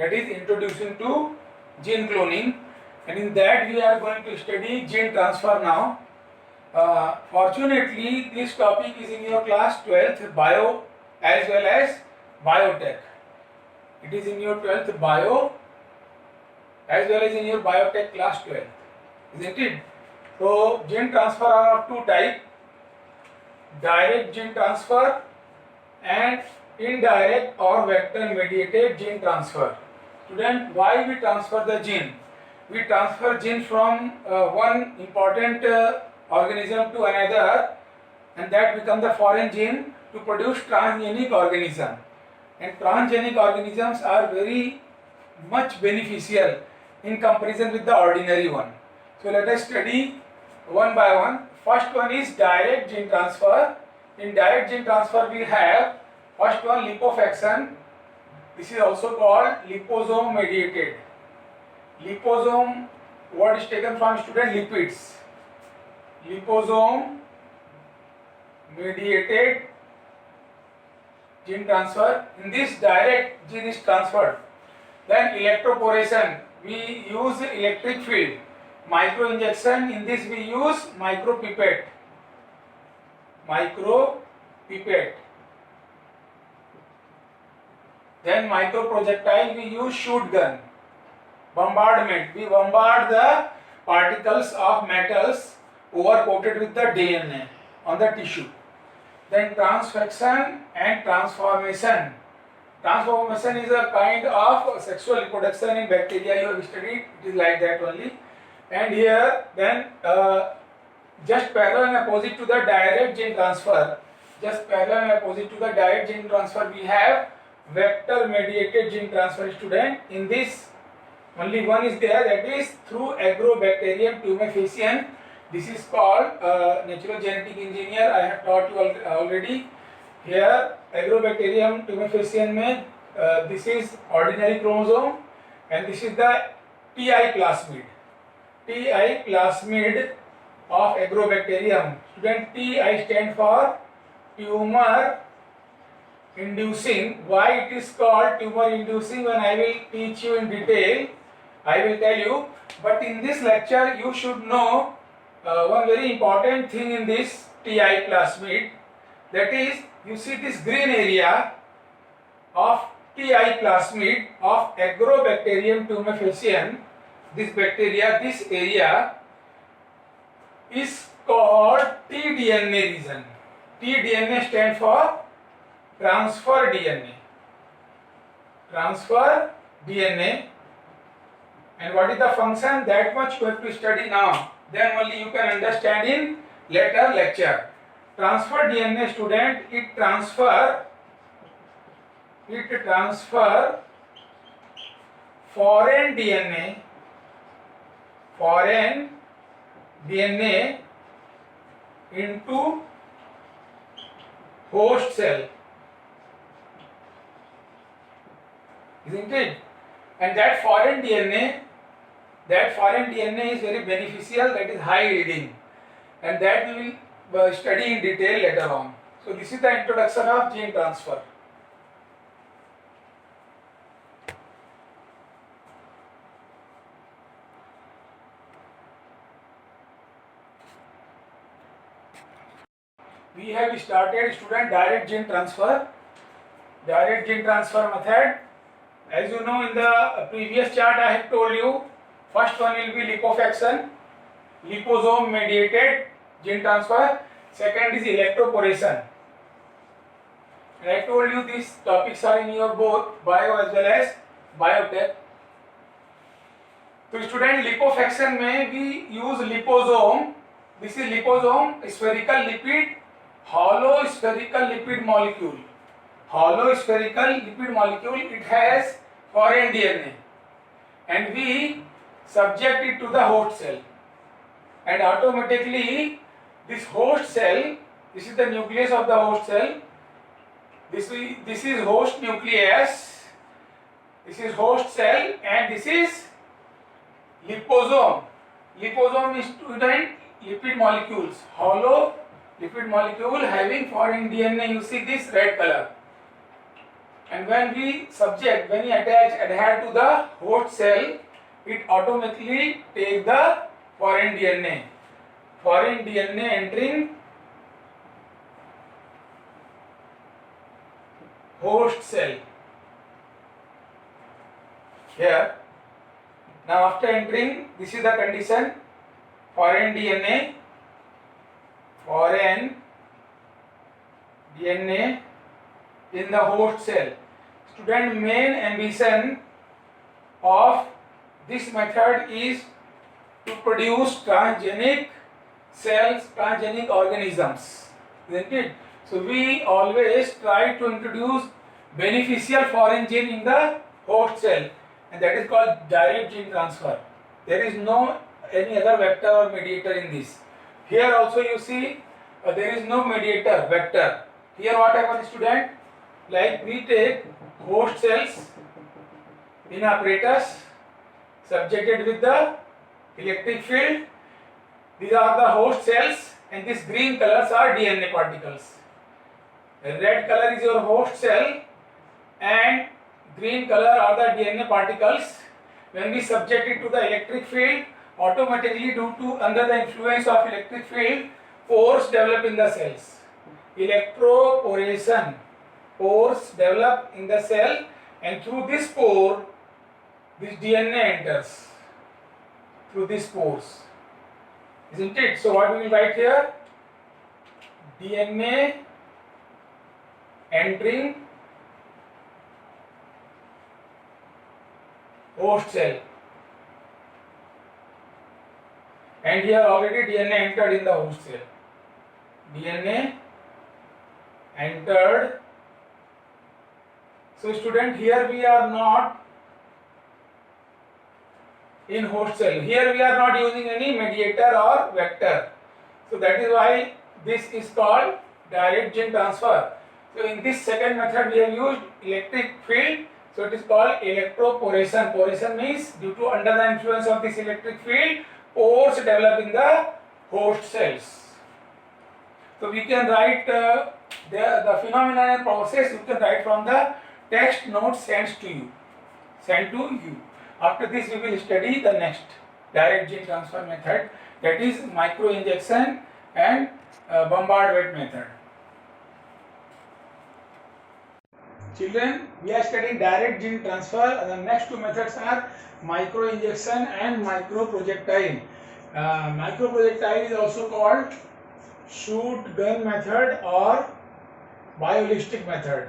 that is introduction to gene cloning, and in that we are going to study gene transfer now. Fortunately, this topic is in your class 12th bio as well as biotech. It is in your 12th bio as well as in your biotech class 12, isn't it? So gene transfer are of two types: direct gene transfer and indirect or vector mediated gene transfer. Student, why we transfer the gene? We transfer gene from one important organism to another, and that become the foreign gene to produce transgenic organism. And transgenic organisms are very much beneficial in comparison with the ordinary one. So let us study one by one. First one is direct gene transfer. In direct gene transfer we have first one liposuction. This is also called liposome mediated. Liposome word is taken from student lipids. Liposome mediated gene transfer. In this direct gene is transferred. Then electroporation, we use electric field. Micro injection, in this we use micropipette. Micropipette. Then microprojectile, we use shoot gun. Bombardment, we bombard the particles of metals over coated with the DNA on the tissue. Then transfection and transformation. Transformation is a kind of sexual reproduction in bacteria. You have studied, it is like that only. And here then just parallel and opposite to the direct gene transfer, just parallel and opposite to the direct gene transfer, we have vector mediated gene transfer. Student, in this only one is there, that is through Agrobacterium tumefaciens. This is called natural genetic engineer. I have taught you already. Here Agrobacterium tumefaciens mein this is ordinary chromosome and this is the TI plasmid. TI plasmid of Agrobacterium. Student, TI stand for tumor inducing. Why it is called tumor inducing, when I will teach you in detail, I will tell you. But in this lecture you should know one very important thing in this TI plasmid, that is, you see this green area of TI plasmid of Agrobacterium tumefaciens. This bacteria, this area is called tDNA region. tDNA stands for transfer DNA. Transfer DNA. And what is the function? That much you have to study now. Then only you can understand in later lecture. Transfer DNA, student, it transfer foreign DNA into host cell, isn't it? And that foreign DNA is very beneficial, that is high yielding, and that we will study in detail later on. So this is the introduction of gene transfer. We have started, student, direct gene transfer. Direct gene transfer method. As you know, in the previous chart I have told you, first one will be liposuction, liposome mediated gene transfer. Second is electroporation. And I told you these topics are in your both bio as well as biotech. So student, liposuction में we use liposome. This is liposome, spherical lipid, hollow spherical lipid molecule. Hollow spherical lipid molecule, it has foreign DNA, and we subject it to the host cell, and automatically this host cell, this is the nucleus of the host cell, this is host nucleus, this is host cell, and this is liposome. Liposome is student lipid molecules, hollow lipid molecule having foreign DNA. You see this red color. and when we adhere to the host cell, it automatically take the foreign DNA. Foreign DNA entering host cell. Here, now after entering, this is the condition, foreign DNA in the host cell. Student, main ambition of this method is to produce transgenic cells, transgenic organisms, isn't it? So we always try to introduce beneficial foreign gene in the host cell, and that is called direct gene transfer. There is no any other vector or mediator in this. Here also you see there is no mediator vector. Here what happens, student? Like we take host cells in apparatus subjected with the electric field. These are the host cells, and these green colors are DNA particles. The red color is your host cell and green color are the DNA particles. When we subject it to the electric field, automatically under the influence of electric field, pores develop in the cells. Electroporation, pores develop in the cell, and through this pore, this DNA enters through these pores, isn't it? So what we will write here? DNA entering host cell, and here already DNA entered in the host cell. DNA entered. So student, here we are not in host cell. Here we are not using any mediator or vector. So that is why this is called direct gene transfer. So in this second method we have used electric field. So it is called electroporation. Poration means due to under the influence of this electric field, pores develop in the host cells. So we can write the phenomenon and process. You can write from the text note sent to you. After this, we will study the next direct gene transfer method, that is microinjection and bombardment method. Children, we are studying direct gene transfer. The next two methods are microinjection and microprojectile. Microprojectile is also called shoot gun method or bioelastic method.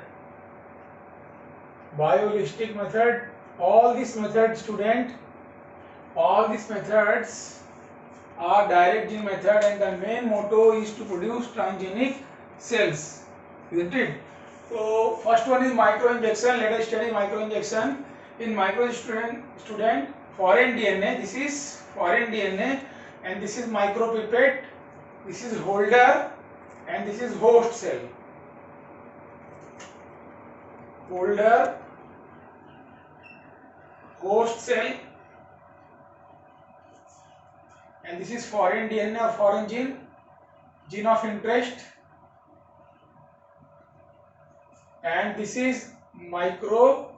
Bioelastic method. All these methods, student, all these methods are direct gene method, and the main motto is to produce transgenic cells, isn't it? So first one is microinjection. Let us study microinjection. In student, foreign DNA. This is foreign DNA, and this is micropipette. This is holder, and this is host cell. Holder, host cell, and this is foreign DNA or foreign gene of interest, and this is micropipette.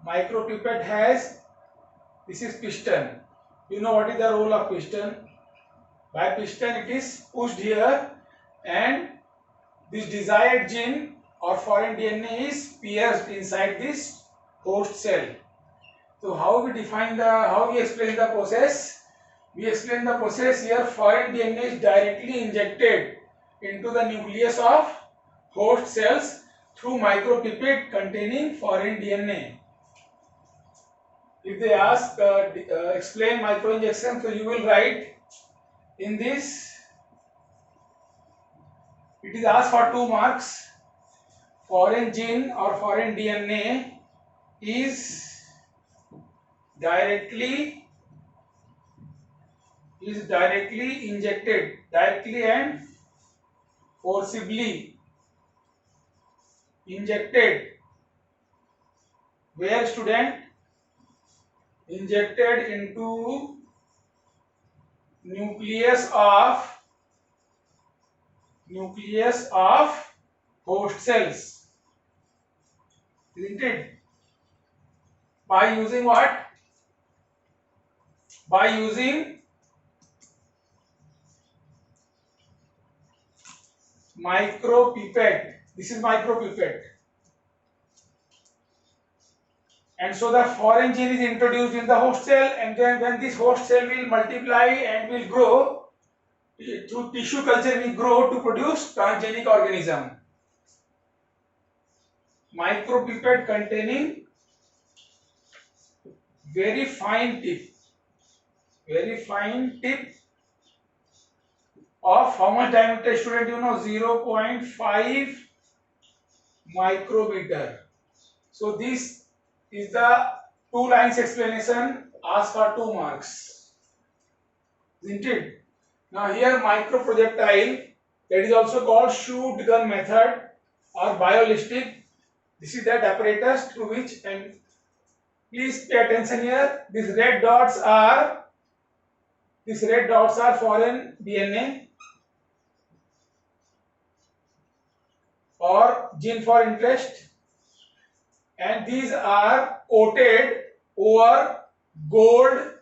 Micropipette has, this is piston. You know what is the role of piston? By piston it is pushed here, and this desired gene or foreign DNA is pierced inside this host cell. So how we explain the process? We explain the process here. Foreign DNA is directly injected into the nucleus of host cells through micropipette containing foreign DNA. If they ask explain microinjection, so you will write in this. It is asked for 2 marks. Foreign gene or foreign DNA is directly injected, directly and forcibly injected. Where, student? Injected into nucleus of host cells, isn't it? By using what? By using micropipette. This is micropipette. And so the foreign gene is introduced in the host cell, and then when this host cell will multiply and will grow, through tissue culture will grow to produce transgenic organism. Micropipette containing very fine tip of how much diameter, student? You know, 0.5 micrometer. So this is the 2 lines explanation asked for 2 marks, isn't it? Now here micro projectile, that is also called shoot gun method or ballistic. This is that apparatus through which, and please pay attention here, these red dots are foreign DNA or gene for interest, and these are coated over gold.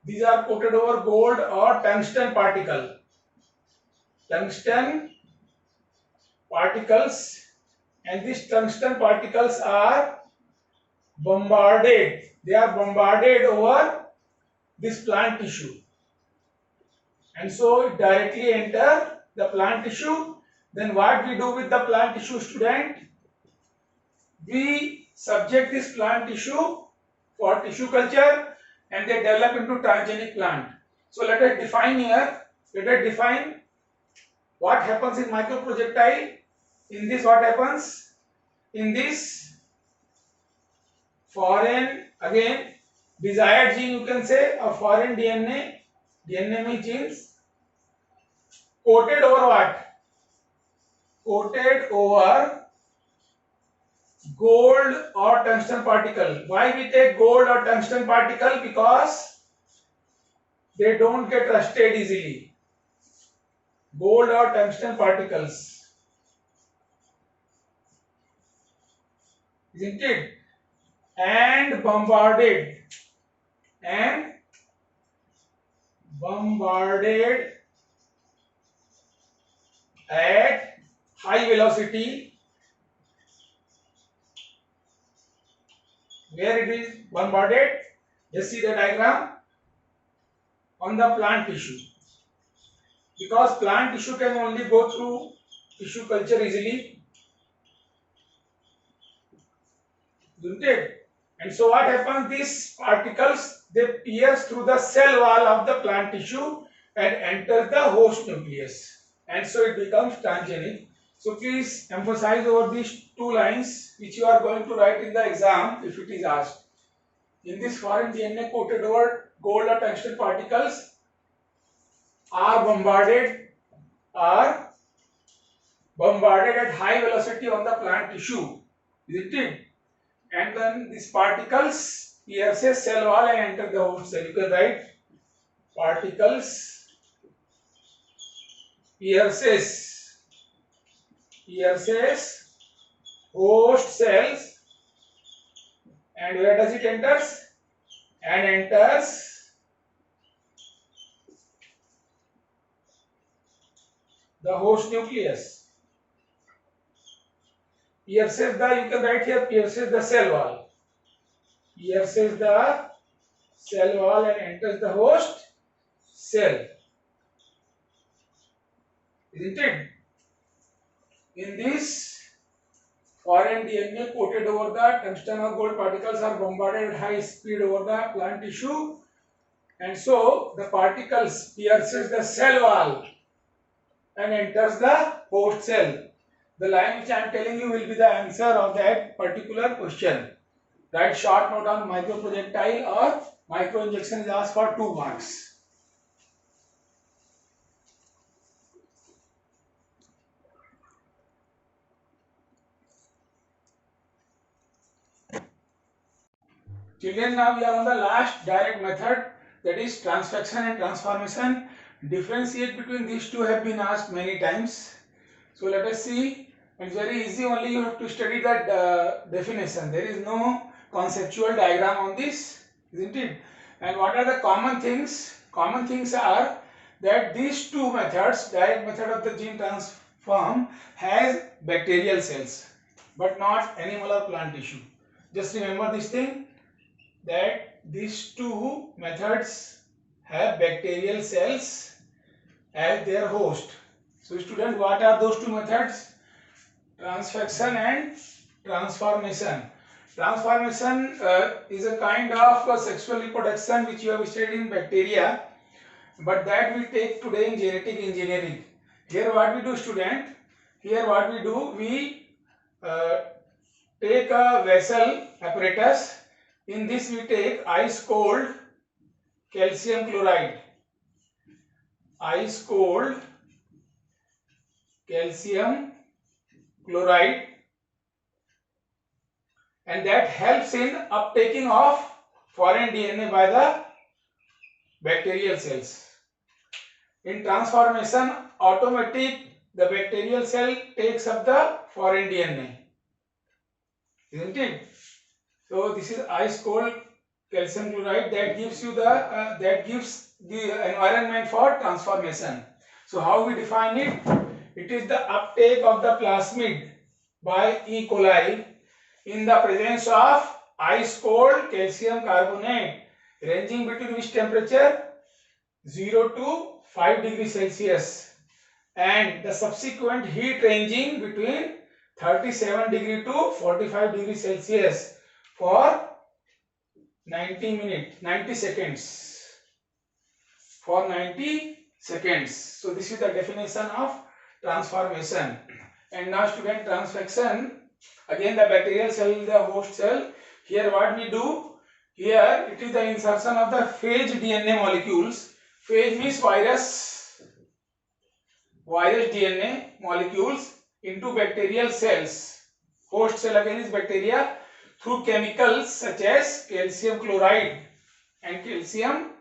These are coated over gold or tungsten particles, and these tungsten particles are bombarded. They are bombarded over this plant tissue, and so it directly enter the plant tissue. Then what we do with the plant tissue, student? We subject this plant tissue for tissue culture, and they develop into transgenic plant. So let us define here. Let us define what happens in microprojectile. In this, what happens? In this foreign, again, desired gene, you can say, a foreign DNA means genes, coated over what? Coated over gold or tungsten particle. Why we take gold or tungsten particle? Because they don't get rusted easily. Gold or tungsten particles, isn't it? And bombarded at high velocity. Where it is bombarded? Just see the diagram on the plant tissue. Because plant tissue can only go through tissue culture easily, isn't it? And so what happens? These particles, they pierce through the cell wall of the plant tissue and enter the host nucleus, and so it becomes transgenic. So please emphasize over these 2 lines which you are going to write in the exam if it is asked. In this foreign DNA coated over gold or tungsten particles are bombarded at high velocity on the plant tissue, isn't it? And then these particles pierces cell wall and enter the host cell. You can write particles pierces host cells, and where does it enters? And enters the host nucleus. Pierces the, you can write here, pierces the cell wall. Pierces the cell wall and enters the host cell, isn't it? In this foreign DNA coated over the tungsten or gold particles are bombarded at high speed over the plant tissue, and so the particles pierces the cell wall and enters the host cell. The line which I am telling you will be the answer of that particular question. Write short note on microprojectile or microinjection is asked for 2 marks. Children, now we are on the last direct method, that is transfection and transformation. Differentiate between these two have been asked many times. So let us see. It's very easy, only you have to study that definition. There is no conceptual diagram on this, isn't it? And what are the common things? Common things are that these two methods, direct method of the gene transform, has bacterial cells but not animal or plant tissue. Just remember this thing, that these two methods have bacterial cells as their host. So student, what are those two methods? Transfection and transformation. Transformation is a kind of sexual reproduction which you have studied in bacteria, but that we take today in genetic engineering. Here what we do, student, here what we do, we take a vessel apparatus. In this we take ice cold calcium chloride, ice cold calcium chloride, and that helps in uptaking of foreign DNA by the bacterial cells. In transformation, automatic the bacterial cell takes up the foreign DNA, isn't it? So this is ice cold calcium chloride that gives you the environment for transformation. So how we define it? It is the uptake of the plasmid by E. coli in the presence of ice cold calcium carbonate ranging between which temperature? 0 to 5 degrees Celsius, and the subsequent heat ranging between 37 degree to 45 degrees Celsius for 90 seconds. For 90 seconds. So this is the definition of transformation. And now student, transfection, again the bacterial cell is the host cell. Here what we do, here it is the insertion of the phage DNA molecules. Phage means virus DNA molecules into bacterial cells. Host cell again is bacteria, through chemicals such as calcium chloride and calcium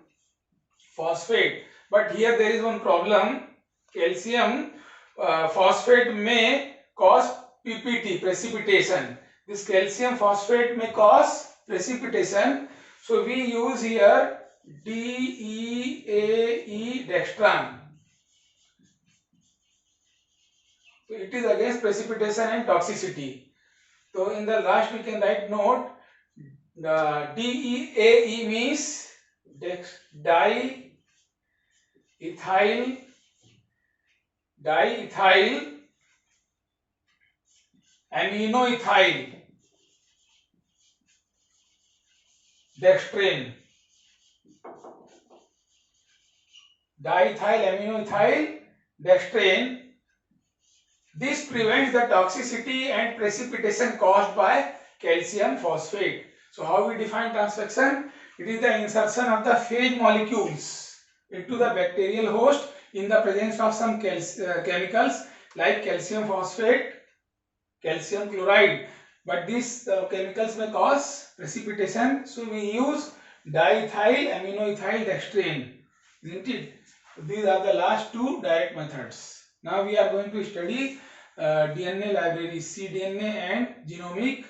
phosphate. But here there is one problem. Calcium phosphate may cause PPT, precipitation. This calcium phosphate may cause precipitation. So we use here DEAE dextran. So it is against precipitation and toxicity. So in the last we can note the DEAE means diethyl aminoethyl dextran. Diethyl aminoethyl dextran. This prevents the toxicity and precipitation caused by calcium phosphate. So how we define transfection? It is the insertion of the phage molecules into the bacterial host in the presence of some chemicals like calcium phosphate, calcium chloride. But these chemicals may cause precipitation. So we use diethyl aminoethyl dextran, isn't it? So these are the last two direct methods. Now we are going to study DNA library, cDNA and genomic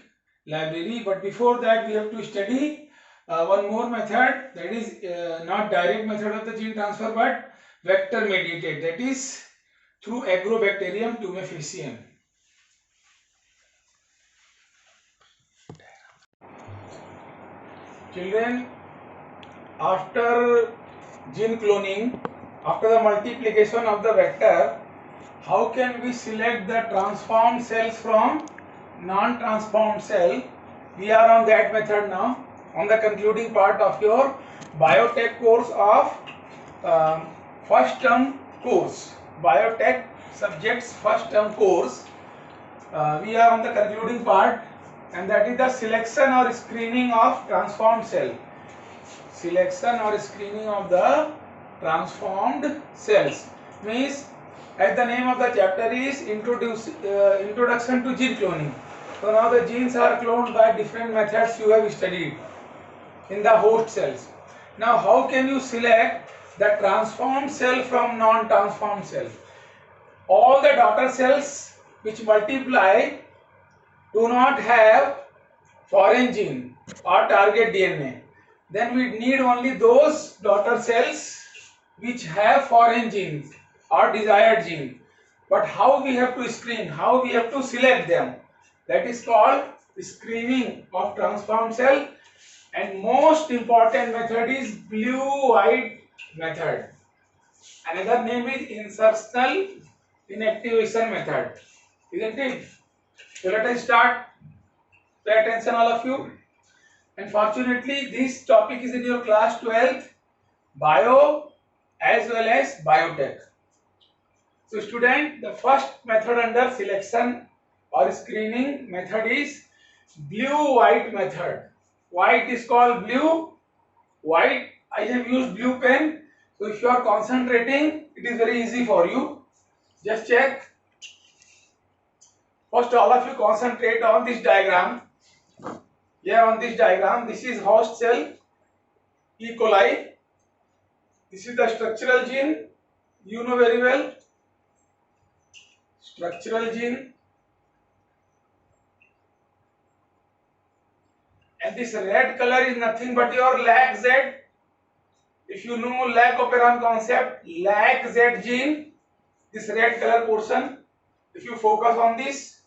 library. But before that we have to study one more method, that is not direct method of the gene transfer but vector mediated, that is through Agrobacterium tumefacium. Children, after gene cloning, after the multiplication of the vector, how can we select the transformed cells from non-transformed cell? We are on that method now, on the concluding part of your biotech course of first term course, biotech subjects first term course. We are on the concluding part, and that is the selection or screening of transformed cell. Selection or screening of the transformed cells means, as the name of the chapter is introduction to gene cloning. So now the genes are cloned by different methods you have studied in the host cells. Now how can you select the transformed cell from non-transformed cell? all the daughter cells which multiply do not have foreign gene or target DNA, then we need only those daughter cells which have foreign genes or desired gene. But how we have to screen, how we have to select them, that is called screening of transformed cell. And most important method is blue-white method. Another name is insertional inactivation method, isn't it? So let us start. Pay attention all of you. And fortunately this topic is in your class 12th bio as well as biotech. So student, the first method under selection or screening method is blue-white method. White is called blue, white I have used blue pen. So if you are concentrating, it is very easy for you. Just check. First all of you concentrate on this diagram. Here on this diagram, this is host cell E. coli. This is the structural gene, you know very well. Structural gene. And this red color is nothing but your lag Z. If you know lag operon concept, lag Z gene, this red color portion, if you focus on this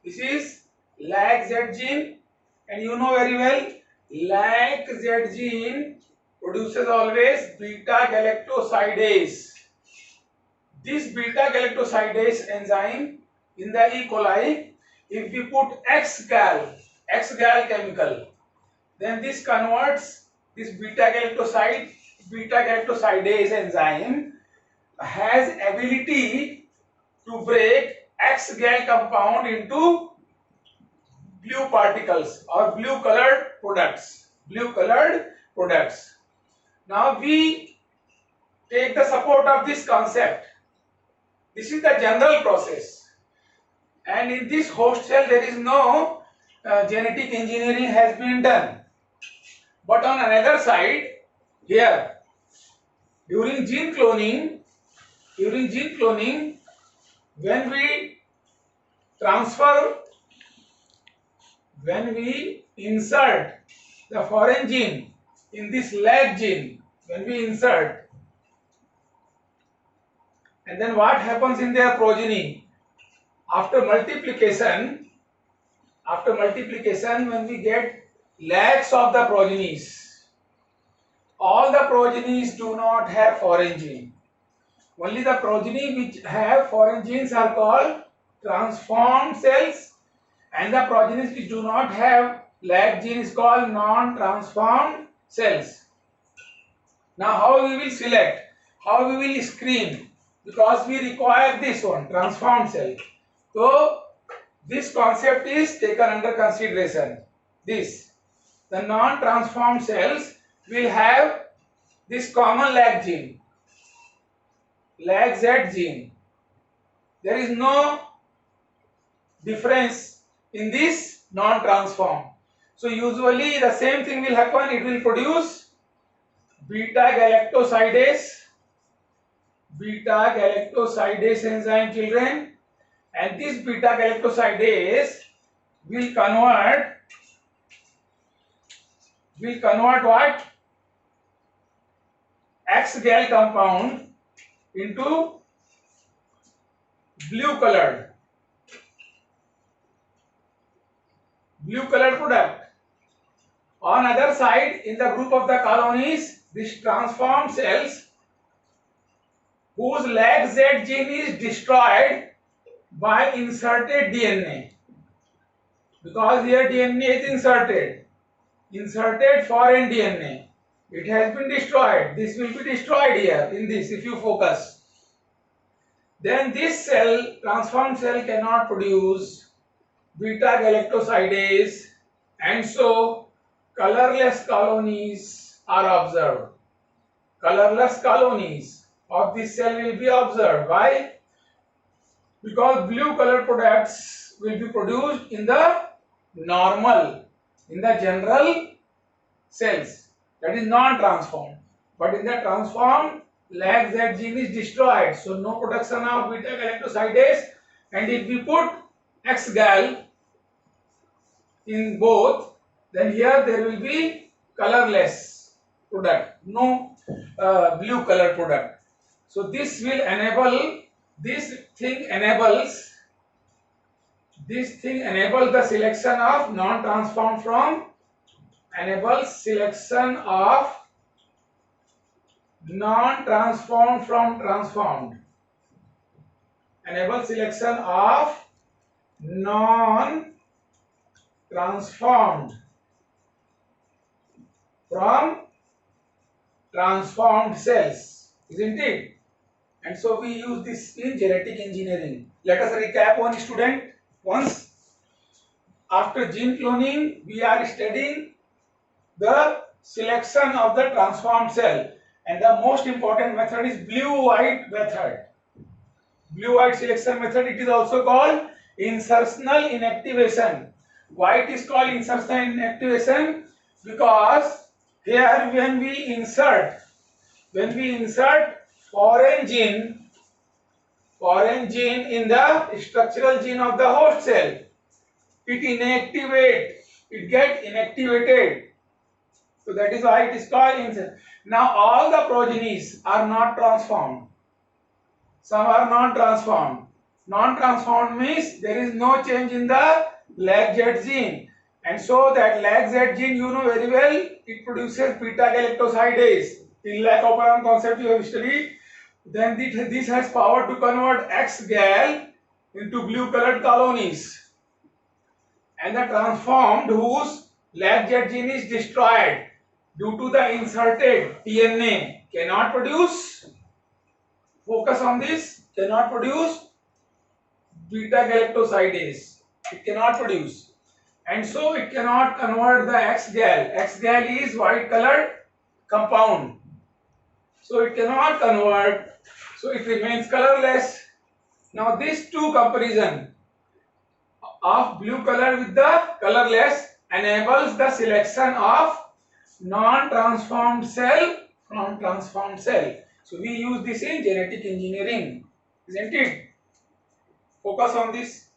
is lag Z gene, and you know very well lag Z gene produces always beta galactosidase. This beta galactosidase enzyme in the E. coli, if we put X-gal chemical, then this converts this beta galactosidase enzyme has ability to break X-gal compound into blue particles or blue colored products. Now we take the support of this concept. This is the general process, and in this host cell there is no genetic engineering has been done. But on another side, here during gene cloning, when we insert the foreign gene in this lag gene, when we insert, and then what happens in their progeny after multiplication, when we get lakhs of the progenies, all the progenies do not have foreign gene. Only the progeny which have foreign genes are called transformed cells, and the progenies which do not have lag gene is called non-transformed cells. Now how we will select, how we will screen, because we require this one, transformed cell. So this concept is taken under consideration. The non-transformed cells will have this common lag gene, lag Z gene. There is no difference in this non-transformed. So usually the same thing will happen. It will produce beta galactosidase enzyme, children, and this beta galactosidase will convert what? X-gal compound into blue colored product. On other side, in the group of the colonies, these transformed cells whose lag Z gene is destroyed by inserted DNA, because here DNA is inserted foreign DNA. It has been destroyed. This will be destroyed here in this, if you focus. Then this cell, transformed cell, cannot produce beta galactosidase, and so colorless colonies are observed. Colorless colonies of this cell will be observed. Why? Because blue colored products will be produced in the general cells, that is non-transformed. But in the transformed, lag Z gene is destroyed. So no production of beta galactosidase, and if we put X-gal in both, then here there will be colorless product, no blue color product. So this will enable, this thing enables the selection of non-transformed from, enables selection of non-transformed from transformed, enable selection of non-transformed from transformed cells, isn't it? And so we use this in genetic engineering. Let us recap one student once. After gene cloning, we are studying the selection of the transformed cell, and the most important method is blue-white method. Blue-white selection method, it is also called insertional inactivation. Why it is called insertional inactivation? Because here when we insert foreign gene in the structural gene of the host cell, it get inactivated. So that is why it is called insert. Now all the progenies are not transformed. Some are non-transformed. Non-transformed means there is no change in the LAG-Z gene. And so that LAG-Z gene, you know very well, it produces beta-galactosidase. In lac operon concept you have studied. Then this has power to convert X-gal into blue-colored colonies. And the transformed whose LAG-Z gene is destroyed due to the inserted DNA cannot produce, focus on this, cannot produce beta-galactosidase. It cannot produce. And so it cannot convert the X-gal. X-gal is white colored compound. So it cannot convert, so it remains colorless. Now this two comparison of blue color with the colorless enables the selection of non-transformed cell from transformed cell. So we use this in genetic engineering, isn't it? Focus on this.